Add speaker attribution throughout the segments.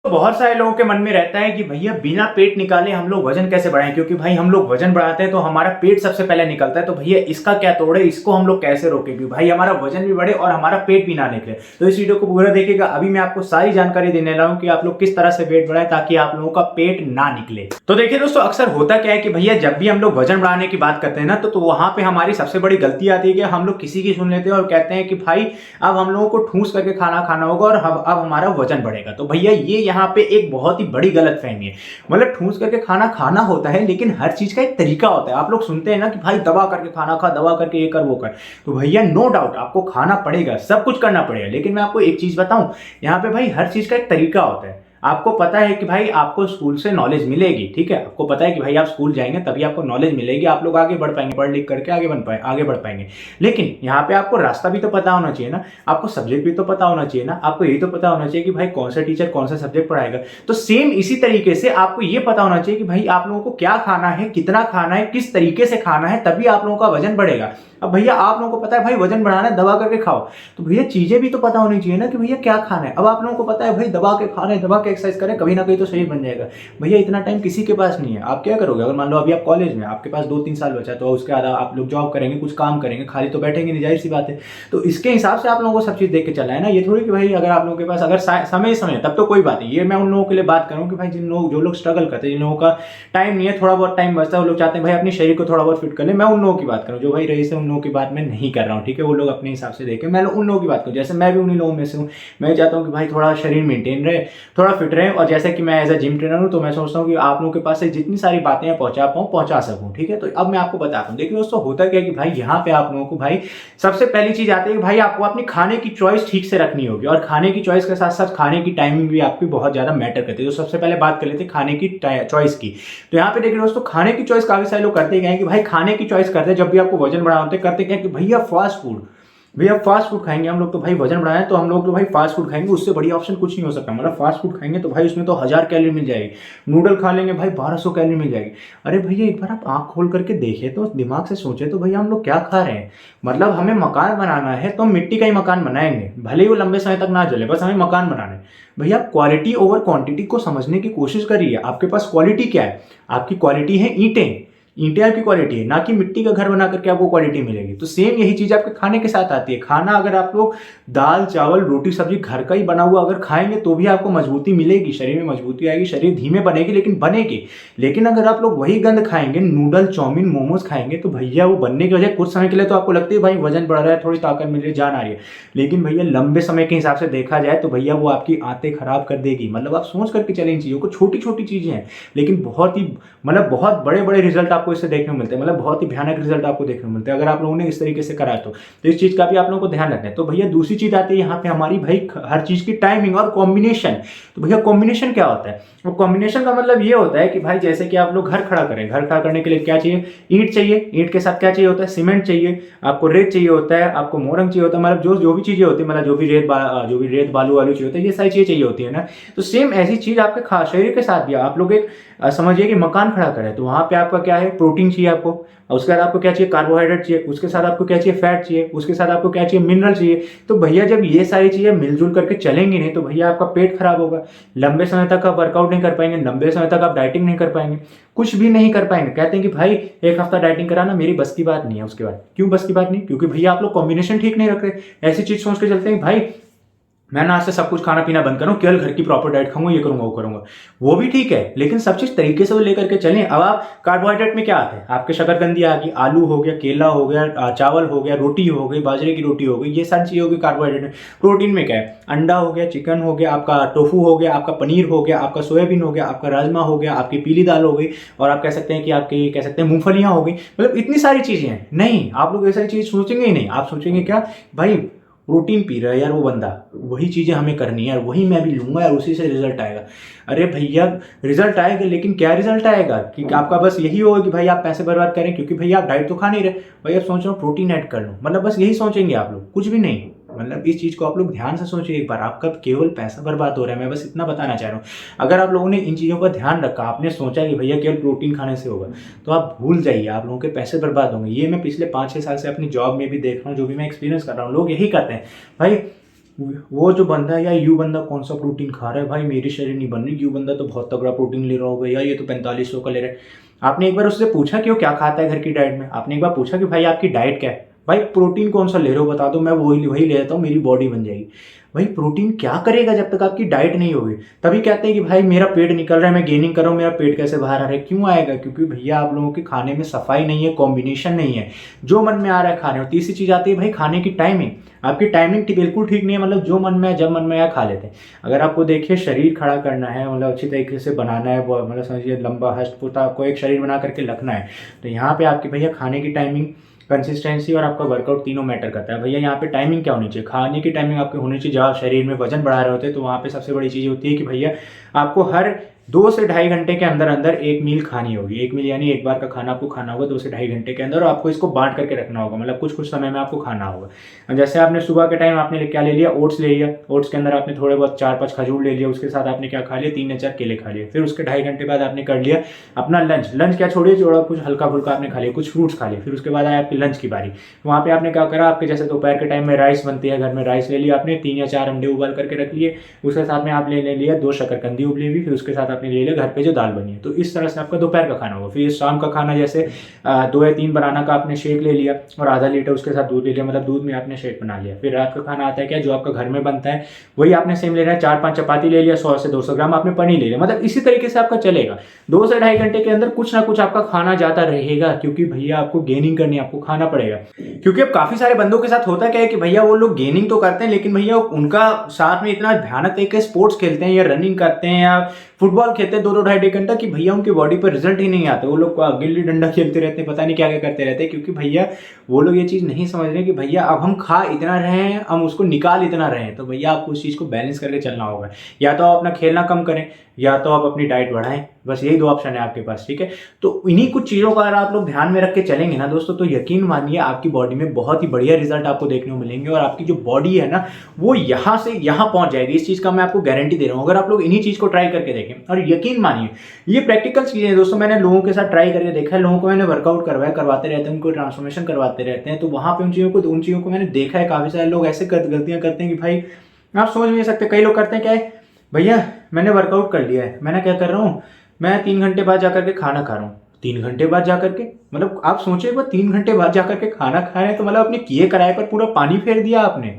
Speaker 1: तो बहुत सारे लोगों के मन में रहता है कि भैया बिना पेट निकाले हम लोग वजन कैसे बढ़ाएं, क्योंकि भाई हम लोग वजन बढ़ाते हैं तो हमारा पेट सबसे पहले निकलता है। तो भैया इसका क्या तोड़ है, इसको हम लोग कैसे रोकें कि भाई हमारा वजन भी बढ़े और हमारा पेट भी ना निकले। तो इस वीडियो को पूरा देखिएगा। अभी मैं आपको सारी जानकारी देने रहा हूँ कि आप लोग किस तरह से वेट बढ़ाएं ताकि आप लोगों का पेट ना निकले। तो देखिए दोस्तों, अक्सर होता क्या है कि भैया जब भी हम लोग वजन बढ़ाने की बात करते हैं ना, तो वहां पे हमारी सबसे बड़ी गलती आती है कि हम लोग किसी की सुन लेते हैं और कहते हैं कि भाई अब हम लोगों को ठूस करके खाना खाना होगा और अब हमारा वजन बढ़ेगा। तो भैया ये यहाँ पे एक बहुत ही बड़ी गलतफहमी है। मतलब ठूस करके खाना खाना होता है, लेकिन हर चीज का एक तरीका होता है। आप लोग सुनते हैं ना कि भाई दबा करके खाना खा, दबा करके ये कर वो कर। तो भैया नो डाउट आपको खाना पड़ेगा, सब कुछ करना पड़ेगा, लेकिन मैं आपको एक चीज बताऊं, यहाँ पे भाई हर चीज का एक तरीका होता है। आपको पता है कि भाई आपको स्कूल से नॉलेज मिलेगी, ठीक है, आपको पता है कि भाई आप स्कूल जाएंगे तभी आपको नॉलेज मिलेगी, आप लोग आगे बढ़ पाएंगे, पढ़ लिख करके आगे बढ़ पाएंगे। लेकिन यहाँ पे आपको रास्ता भी तो पता होना चाहिए ना, आपको सब्जेक्ट भी तो पता होना चाहिए ना, आपको ये तो पता होना चाहिए कि भाई कौन सा टीचर कौन सा सब्जेक्ट पढ़ाएगा। तो सेम इसी तरीके से आपको ये पता होना चाहिए कि भाई आप लोगों को क्या खाना है, कितना खाना है, किस तरीके से खाना है, तभी आप लोगों का वजन बढ़ेगा। अब भैया आप लोगों को पता है भाई वजन बढ़ाना है, दबा करके खाओ, तो भैया चीजें भी तो पता होनी चाहिए ना कि भैया क्या खाना है। अब आप लोगों को पता है भाई दबा के खाना है, दबा के एक्सरसाइज करें, कभी ना कहीं तो शरीर बन जाएगा। भैया इतना टाइम किसी के पास नहीं है। आप क्या करोगे, अगर मान लो अभी आप कॉलेज में, आपके पास 2-3 साल बचा है, तो उसके बाद आप लोग जॉब करेंगे, कुछ काम करेंगे, खाली तो बैठेंगे नहीं, जाहिर सी बात है। तो इसके हिसाब से आप लोगों को सब चीज देख के चलना है ना। ये थोड़ी कि भाई अगर आप लोगों के पास अगर समय तब तो कोई बात नहीं। ये मैं उन लोगों के लिए बात करूँ कि भाई जो लोग स्ट्रगल करते हैं, जिन लोगों का टाइम नहीं है, थोड़ा बहुत टाइम बचता है, वो लोग चाहते हैं भाई अपने शरीर को थोड़ा बहुत फिट कर ले। मैं उन लोगों की बात करूँ जो भाई रही से, उन लोगों की बात मैं नहीं कर रहा हूँ, ठीक है। वो लोग अपने हिसाब से देखें, मैं उन लोगों की बात करूँ, जैसे मैं भी उन्हीं लोगों में से हूँ। मैं चाहता हूँ कि भाई थोड़ा शरीर मेंटेन रहे, थोड़ा फिट रहे, और जैसे कि मैं एज अ जिम ट्रेनर हूँ, तो मैं सोचता हूँ कि आप लोगों के पास से जितनी सारी बातें पहुंचा सकूँ, ठीक है। तो अब मैं आपको बताता हूँ। देखिए दोस्तों, होता क्या है कि भाई यहाँ पे आप लोगों को भाई सबसे पहली चीज आती है कि भाई आपको अपनी खाने की चॉइस ठीक से रखनी होगी, और खाने की चॉइस के साथ साथ खाने की टाइमिंग भी आपकी बहुत ज्यादा मैटर करती है। तो सबसे पहले बात कर लेते हैं खाने की चॉइस की। तो यहाँ पे देखिए दोस्तों, खाने की चॉइस काफी सारे लोग करते हैं कि भाई खाने की चॉइस करते हैं जब भी आपको वजन बढ़ाना होता है, करते क्या कि भैया फास्ट फूड, भैया फास्ट फूड खाएंगे हम लोग, तो भाई वजन बढ़ाएं तो हम लोग तो भाई फास्ट फूड खाएंगे, उससे बड़ी ऑप्शन कुछ नहीं हो सकता। मतलब फास्ट फूड खाएंगे तो भाई उसमें तो 1000 कैलोरी मिल जाएगी, नूडल खा लेंगे भाई 1200 कैलोरी मिल जाएगी। अरे भैया एक बार आप आंख खोल करके देखें, तो दिमाग से सोचे तो भैया हम लोग क्या खा रहे हैं। मतलब हमें मकान बनाना है तो हम मिट्टी का ही मकान बनाएंगे, भले ही वो लंबे समय तक ना जले, बस हमें मकान बनाना है। भैया क्वालिटी ओवर क्वांटिटी को समझने की कोशिश करिए। आपके पास क्वालिटी क्या है, आपकी क्वालिटी है ईंटें, ईंटें आपकी क्वालिटी है, ना कि मिट्टी का घर बना करके आपको क्वालिटी मिलेगी। तो सेम यही चीज आपके खाने के साथ आती है। खाना अगर आप लोग दाल चावल रोटी सब्जी घर का ही बना हुआ अगर खाएंगे तो भी आपको मजबूती मिलेगी, शरीर में मजबूती आएगी, शरीर धीमे बनेगी लेकिन बनेगी। लेकिन अगर आप लोग वही गंद खाएंगे, नूडल चाउमीन मोमोज खाएंगे, तो भैया वो बनने की वजह कुछ समय के लिए तो आपको लगती है भाई वजन बढ़ रहा है, थोड़ी ताकत मिल रही है, जान आ रही है, लेकिन भैया लंबे समय के हिसाब से देखा जाए तो भैया वो आपकी आंतें खराब कर देगी। मतलब आप सोच करके चलें इन चीजों को, छोटी छोटी चीजें हैं लेकिन बहुत ही मतलब बहुत बड़े बड़े रिजल्ट आपको इससे देखने को मिलते हैं। मतलब बहुत ही भयानक रिजल्ट आपको देखने को मिलते हैं अगर आप लोगों ने इस तरीके से करा तो इस चीज का भी आप लोगों को ध्यान रखना है। तो भैया दूसरी चीज आती है यहाँ पे हमारी भाई हर चीज की टाइमिंग और कॉम्बिनेशन। तो भैया कॉम्बिनेशन क्या होता है, और कॉम्बिनेशन का मतलब ये होता है कि भाई जैसे कि आप लोग घर खड़ा करें, घर खड़ा करने के लिए क्या चाहिए, ईंट चाहिए, ईंट के साथ क्या चाहिए होता है, सीमेंट चाहिए, आपको रेत चाहिए होता है, आपको मोरंग चाहिए होता है, मतलब जो भी चीजें होती है, मतलब जो भी रेत बालू वालू चाहिए होता है, ये सारी चीजें चाहिए होती है ना। तो सेम ऐसी चीज आपके शरीर के साथ भी आप लोग एक समझिए कि मकान खड़ा करें, तो वहां पे आपका क्या है, प्रोटीन चाहिए आपको, उसके बाद आपको क्या चाहिए, कार्बोहाइड्रेट चाहिए, उसके साथ आपको क्या चाहिए, फैट चाहिए, उसके साथ आपको क्या चाहिए, मिनरल चाहिए। तो भैया जब ये सारी चीजें मिलजुल करके चलेंगी नहीं तो भैया आपका पेट खराब होगा, लंबे समय तक आप वर्कआउट नहीं कर पाएंगे, लंबे समय तक आप डाइटिंग नहीं कर पाएंगे, कुछ भी नहीं कर पाएंगे। कहते हैं कि भाई एक हफ्ता डाइटिंग कराना मेरी बस की बात नहीं है। उसके बाद क्यों बस की बात नहीं, क्योंकि भैया आप लोग कॉम्बिनेशन ठीक नहीं रख रहे। ऐसी चीज सोच के चलते हैं भाई मैं ना आज से सब कुछ खाना पीना बंद करूं, केवल घर की प्रॉपर डाइट खाऊंगा, ये करूंगा वो करूंगा, वो भी ठीक है, लेकिन सब चीज तरीके से वो लेकर के चलें। अब आप कार्बोहाइड्रेट में क्या आते हैं, आपके शकरकंदी आ गई, आलू हो गया, केला हो गया, चावल हो गया, रोटी हो गई, बाजरे की रोटी हो गई, ये सारी चीजें होगी कार्बोहाइड्रेट में। प्रोटीन में क्या है, अंडा हो गया, चिकन हो गया, आपका टोफू हो गया, आपका पनीर हो गया, आपका सोयाबीन हो गया, आपका राजमा हो गया, आपकी पीली दाल हो गई, और आप कह सकते हैं कि आपकी कह सकते हैं मूंगफलियां हो गई। मतलब इतनी सारी चीजें हैं। नहीं, आप लोग ये सारी चीज सोचेंगे ही नहीं। आप सोचेंगे क्या, भाई प्रोटीन पी रहा है यार वो बंदा, वही चीजें हमें करनी है यार, वही मैं भी लूंगा यार, उसी से रिजल्ट आएगा। अरे भैया रिजल्ट आएगा, लेकिन क्या रिजल्ट आएगा कि आपका बस यही होगा कि भाई आप पैसे बर्बाद करें, क्योंकि भैया आप डाइट तो खा नहीं रहे, भाई आप सोच रहे हो प्रोटीन ऐड कर लो, मतलब बस यही सोचेंगे आप लोग, कुछ भी नहीं। मतलब इस चीज को आप लोग ध्यान से सोचिए एक बार, आपका केवल पैसा बर्बाद हो रहा है। मैं बस इतना बताना चाह रहा हूँ, अगर आप लोगों ने इन चीजों का ध्यान रखा, आपने सोचा कि भैया केवल प्रोटीन खाने से होगा, तो आप भूल जाइए, आप लोगों के पैसे बर्बाद होंगे। ये मैं पिछले 5-6 साल से अपनी जॉब में भी देख रहा हूँ, जो भी मैं एक्सपीरियंस कर रहा हूँ, लोग यही करते हैं। भाई वो जो बंदा है, या यू बंदा कौन सा प्रोटीन खा रहा है भाई, मेरी शरीर नहीं बन रही, यू बंदा तो बहुत तगड़ा प्रोटीन ले रहा होगा यार, ये तो 4500 का ले रहा है। आपने एक बार उससे पूछा कि वो क्या खाता है घर की डाइट में? आपने एक बार पूछा कि भाई आपकी डाइट क्या है? भाई प्रोटीन कौन सा ले रहे हो बता दो, मैं वही वही ले लेता हूँ, मेरी बॉडी बन जाएगी। भाई प्रोटीन क्या करेगा जब तक आपकी डाइट नहीं होगी? तभी कहते हैं कि भाई मेरा पेट निकल रहा है, मैं गेनिंग कर रहा हूँ, मेरा पेट कैसे बाहर आ रहा है? क्यों आएगा? क्योंकि भैया आप लोगों के खाने में सफाई नहीं है, कॉम्बिनेशन नहीं है, जो मन में आ रहा है खाने। और तीसरी चीज़ आती है भाई खाने की टाइमिंग। आपकी टाइमिंग बिल्कुल ठीक नहीं है, मतलब जो मन में है जब मन में आया खा लेते हैं। अगर आपको देखिए शरीर खड़ा करना है, मतलब अच्छी तरीके से बनाना है, मतलब समझिए लंबा हष्ट पुष्ट आपको एक शरीर बना करके रखना है, तो यहाँ पे आपकी भैया खाने की टाइमिंग, कंसिस्टेंसी और आपका वर्कआउट तीनों मैटर करता है। भैया यहाँ पे टाइमिंग क्या होनी चाहिए? खाने की टाइमिंग आपकी होनी चाहिए, जब आप शरीर में वजन बढ़ा रहे होते हैं तो वहाँ पे सबसे बड़ी चीज़ होती है कि भैया आपको हर 2 से ढाई घंटे के अंदर अंदर एक मील खानी होगी। एक मील यानी एक बार का खाना आपको खाना होगा 2 से ढाई घंटे के अंदर, और आपको इसको बांट करके रखना होगा, मतलब कुछ कुछ समय में आपको खाना होगा। जैसे आपने सुबह के टाइम आपने क्या ले लिया, ओट्स ले लिया, ओट्स के अंदर आपने थोड़े बहुत 4-5 खजूर ले लिया, उसके साथ आपने क्या खा लिया, 3 या 4 केले खा लिए। फिर उसके 2.5 घंटे बाद आपने कर लिया अपना लंच। लंच क्या छोड़िए, थोड़ा कुछ हल्का फुल्का आपने खा लिया, कुछ फ्रूट्स खा लिए। फिर उसके बाद आया आपकी लंच की बारी, वहाँ पे आपने क्या करा, आपके जैसे दोपहर के टाइम में राइस बनती है घर में, राइस ले लिया आपने, 3 या 4 अंडे उबाल करके रख लिए, उसके साथ में आप ले लिया 2 शकरकंदी उबली हुई, फिर उसके साथ आपने ले लिया घर पे जो दाल बनी है। तो इस तरह से आपका दोपहर का खाना होगा। फिर शाम का खाना जैसे 2 या 3 बनाना का आपने शेक ले लिया और आधा लीटर उसके साथ दूध ले लिया, मतलब दूध में आपने शेक बना लिया। फिर रात का खाना आता है क्या, जो आपका घर में बनता है वही आपने सेम लेना है, 4-5 चपाती ले लिया, 100 से 200 ग्राम आपने पनीर ले लिया। मतलब इसी तरीके से आपका चलेगा, 2 से ढाई घंटे के अंदर कुछ ना कुछ आपका खाना जाता रहेगा, क्योंकि भैया आपको गेनिंग करनी है, आपको खाना पड़ेगा। क्योंकि अब काफी सारे बंदों के साथ होता क्या है कि भैया वो लोग गेनिंग तो करते हैं, लेकिन भैया उनका साथ में इतना भयानक तरीके से स्पोर्ट्स खेलते हैं या रनिंग करते हैं या फुटबॉल खेलते हैं 2-2 ढाई घंटा, कि भैया उनकी बॉडी पर रिजल्ट ही नहीं आता। वो लोग गिल्ली डंडा खेलते रहते हैं, पता नहीं क्या क्या करते रहते हैं, क्योंकि भैया वो लोग ये चीज़ नहीं समझ रहे कि भैया अब हम खा इतना रहे हैं, हम उसको निकाल इतना रहे हैं। तो भैया आपको उस चीज़ को बैलेंस करके चलना होगा, या तो आप अपना खेलना कम करें या तो आप अपनी डाइट बढ़ाएं, बस यही 2 ऑप्शन है आपके पास, ठीक है। तो इन्हीं कुछ चीज़ों का अगर आप लोग ध्यान में रख के चलेंगे ना दोस्तों, तो यकीन मानिए आपकी बॉडी में बहुत ही बढ़िया रिजल्ट आपको देखने को मिलेंगे, और आपकी जो बॉडी है ना वो यहाँ से यहाँ पहुंच जाएगी। इस चीज़ का मैं आपको गारंटी दे रहा हूँ, अगर आप लोग इन्हीं चीज़ को ट्राई करके देखें। और यकीन मानिए ये प्रैक्टिकल चीज़ें हैं दोस्तों, मैंने लोगों के साथ ट्राई करके देखा है, लोगों को मैंने वर्कआउट करवाते रहते हैं, उनको ट्रांसफॉर्मेशन करवाते रहते हैं, तो वहाँ पे उन चीज़ों को मैंने देखा है। काफ़ी सारे लोग ऐसे गलतियाँ करते हैं कि भाई आप समझ नहीं सकते। कई लोग करते हैं क्या है, भैया मैंने वर्कआउट कर लिया है, मैंने क्या कर रहा हूँ, मैं 3 घंटे बाद जाकर के खाना खा रहा हूँ। 3 घंटे बाद जाकर के, मतलब आप सोचिए, वो 3 घंटे बाद जाकर के खाना खा रहे हैं, तो मतलब अपने किए कराए पर पूरा पानी फेर दिया आपने।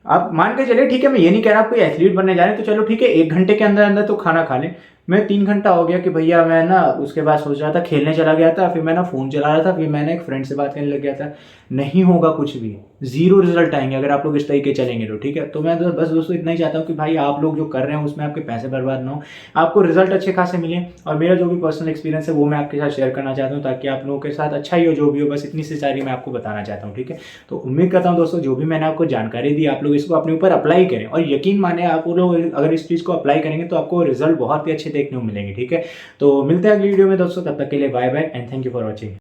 Speaker 1: आप मान के चलिए, ठीक है, मैं ये नहीं कह रहा आप कोई एथलीट बनने जा रहे हैं तो चलो ठीक है 1 घंटे के अंदर अंदर तो खाना खा लें। मैं 3 घंटा हो गया कि भैया मैं ना उसके बाद सोच रहा था खेलने चला गया था, फिर मैं ना फ़ोन चला रहा था, फिर मैंने एक फ्रेंड से बात करने लग गया था। नहीं होगा कुछ भी, जीरो रिजल्ट आएंगे अगर आप लोग इस तरीके चलेंगे तो, ठीक है। तो मैं तो बस दोस्तों इतना ही चाहता हूँ कि भाई आप लोग जो कर रहे हैं उसमें आपके पैसे बर्बाद ना हो, आपको रिजल्ट अच्छे खासे मिले, और मेरा जो भी पर्सनल एक्सपीरियंस है वो मैं आपके साथ शेयर करना चाहता हूँ, ताकि आप लोगों के साथ अच्छा ही हो जो भी हो, बस इतनी सी सारी मैं आपको बताना चाहता हूँ, ठीक है। तो उम्मीद करता हूँ दोस्तों जो भी मैंने आपको जानकारी दी आप लोग इसको अपने ऊपर अप्लाई करें, और यकीन माने आप लोग अगर इस चीज़ को अप्लाई करेंगे तो आपको रिजल्ट बहुत ही अच्छे देखने को मिलेंगे, ठीक है। तो मिलते हैं अगली वीडियो में दोस्तों, तब तक के लिए bye bye and thank you for watching.